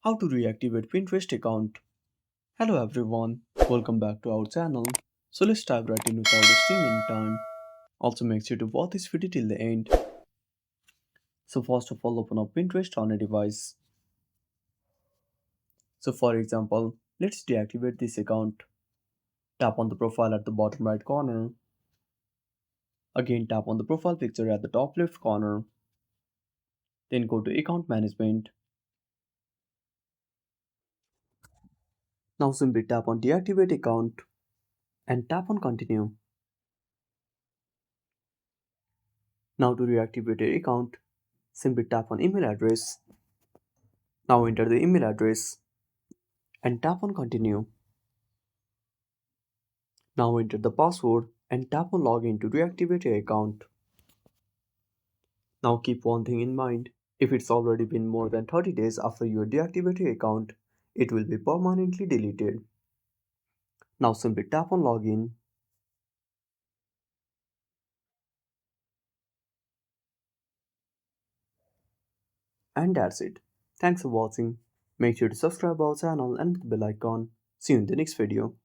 How to reactivate Pinterest account. Hello everyone, welcome back to our channel. So let's dive right in without wasting any time. Also make sure to watch this video till the end. So first of all, open up Pinterest on a device. So for example, let's deactivate this account. Tap on the profile at the bottom right corner. Again tap on the profile picture at the top left corner. Then go to account management. Now simply tap on deactivate account and tap on continue. Now to reactivate your account, simply tap on email address. Now enter the email address and tap on continue. Now enter the password and tap on login to reactivate your account. Now keep one thing in mind. If it's already been more than 30 days after you deactivate your account, it will be permanently deleted. Now simply tap on login. And that's it. Thanks for watching. Make sure to subscribe our channel and hit the bell icon. See you in the next video.